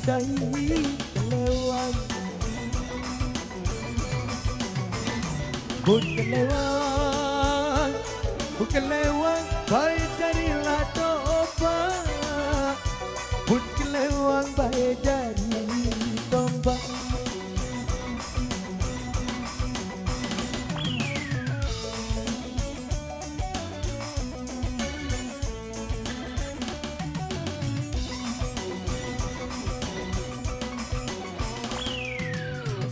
dai kelewang kelewang baik jadilah domba kelewang baik jadi domba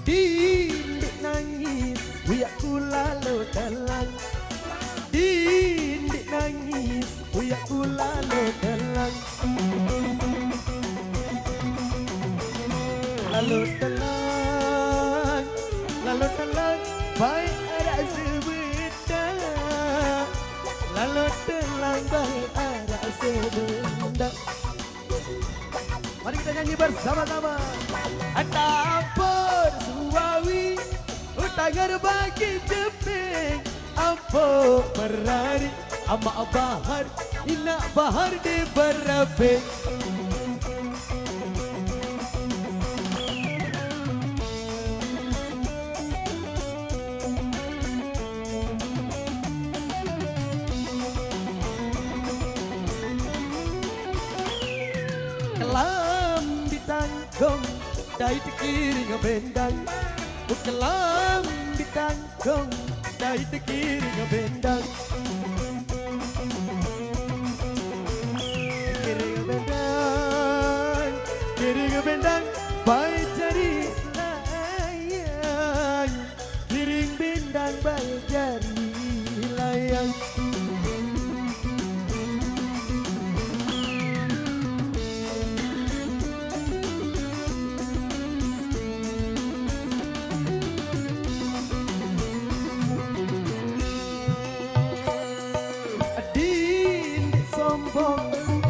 Dindik nangis, uyaku lalu dalang. Dindik nangis, uyaku lalu dalang. Lalu dalang, baik ada sebenda. Lalu dalang, baik ada sebenda. Mari kita nyanyi bersama-sama. Ada ampun suawi, utangar bagi jeping. Ampun berari, ama bahar, ina bahar di berabe. Kelam ditanggung dai tekiri ngebendang, kelam ditanggung dai tekiri ngebendang, kiri ngebendang, baik jari layang, kiring bendang baik jari layang.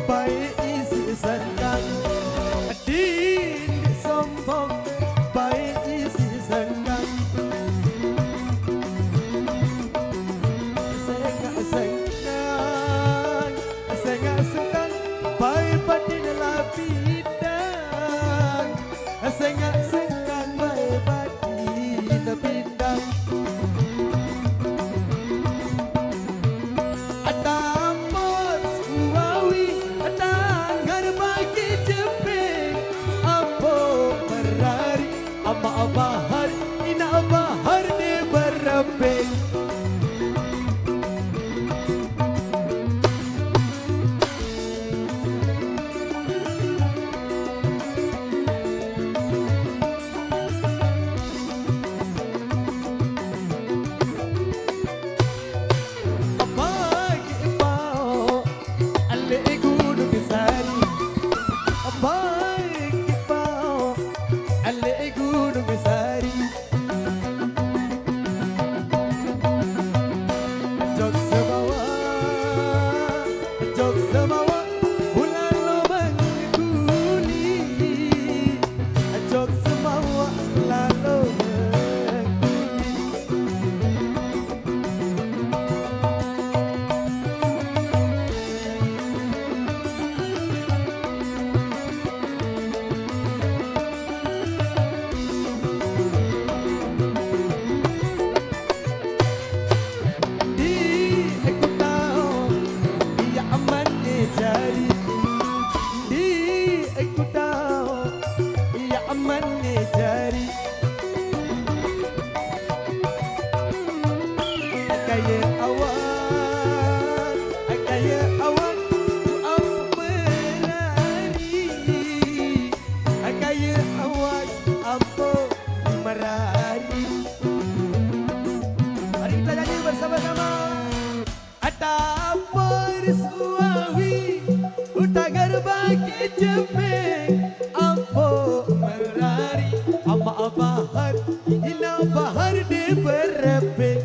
Baik isi sendang, adin sombong, baik isi sendang. Sengak-sengak, baik batin lapidang. Sengak-sengak, baik batin lapidang. Ama bahar, ina bahar di berabe. Abang ibao, ale igudu bisari. Abang ibao, ale igudu bisari. Jog semawa, bulan lo mengkuni. Jog semawa, lalu mengkuni. Mari kita nyanyi bersama-sama. Ada bersuawi, utagar bagi jeping. Ampo merari, ama bahar, ina bahar di berabe.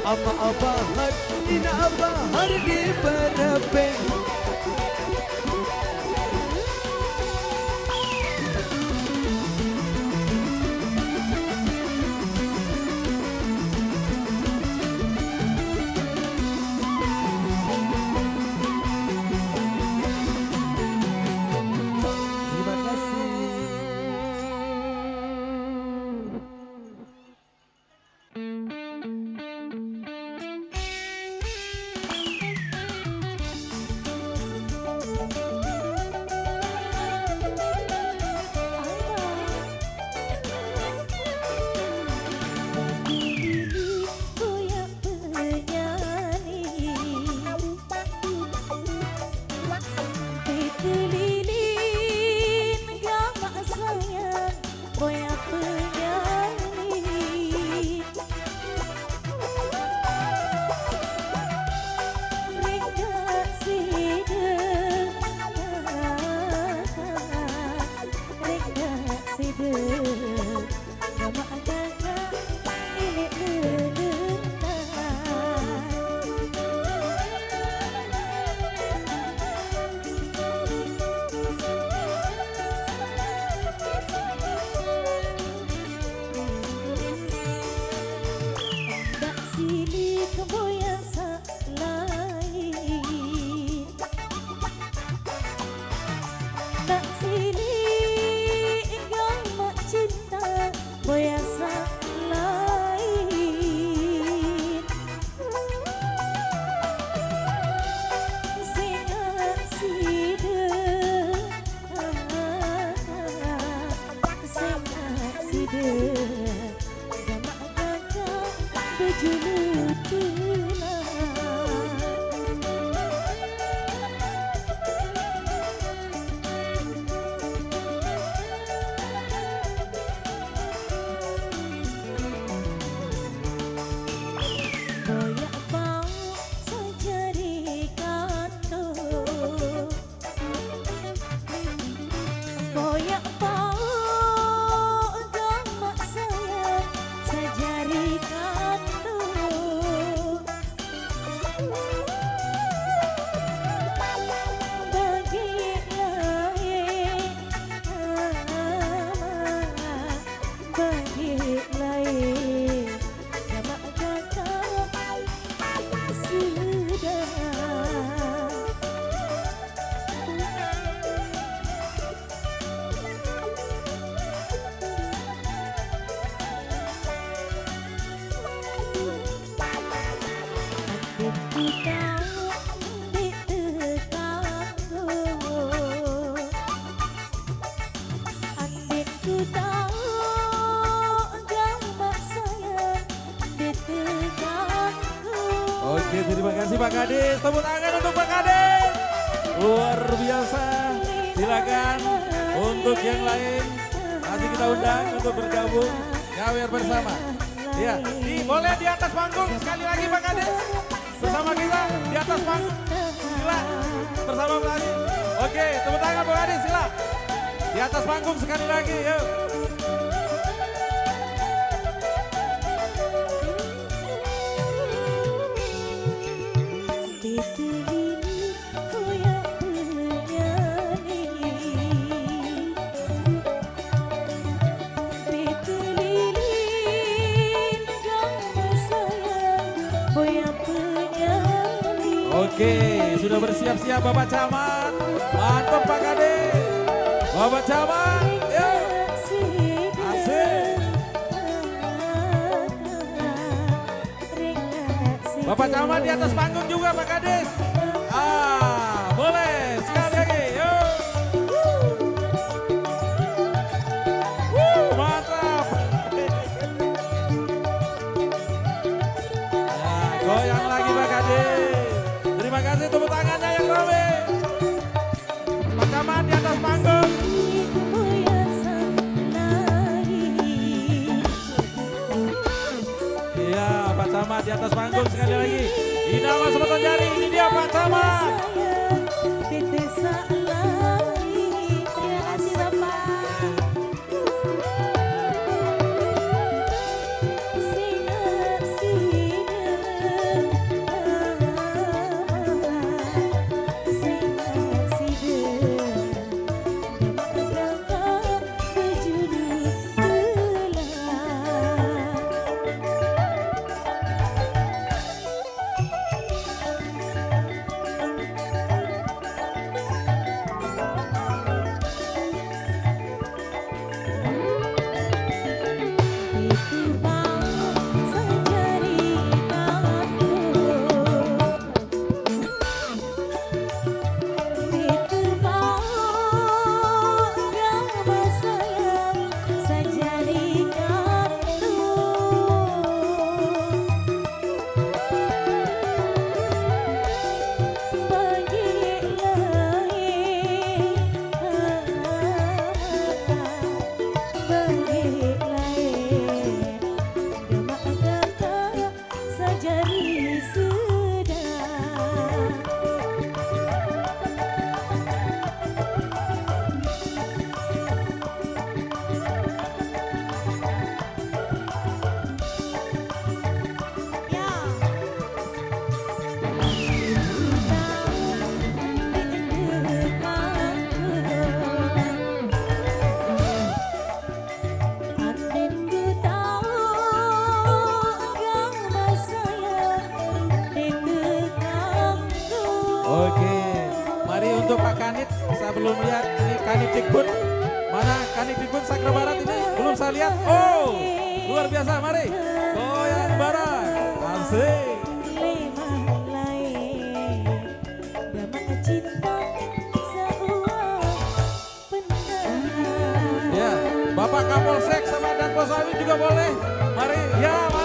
Apa har ina apa har di barabe. Terima kasih. Oke, terima kasih Pak Kades. Tepuk tangan untuk Pak Kades. Luar biasa. Silakan untuk yang lain masih kita undang untuk bergabung nyawer bersama. Ya, boleh di atas panggung sekali lagi Pak Kades. Bersama kita di atas panggung. Sila bersama Pak Kades. Oke, tepuk tangan Pak Kades, sila. Di atas panggung sekali lagi, yuk. Oke, sudah bersiap-siap Bapak Camat. Mantap Pak Kades. Bapak Camat, yuk. Asik. Bapak Camat di atas panggung juga Pak Kades. Boleh sekali lagi, yuk. Mantap. Ya, goyang lagi Pak Kades. Terima kasih tepuk tangannya yang rame. Pak Camat di atas panggung. Iya, Pak Camat di atas panggung sekali lagi. Inama Serotan Jari, ini dia Pak Camat. Saya belum lihat ini Kanidikbud. Mana Kanidikbud Sakra Barat ini? Belum saya lihat. Oh, luar biasa. Mari goyang bareng. Asik. Ya, Bapak Kapolsek sama dan Bos Awi juga boleh. Mari, ya.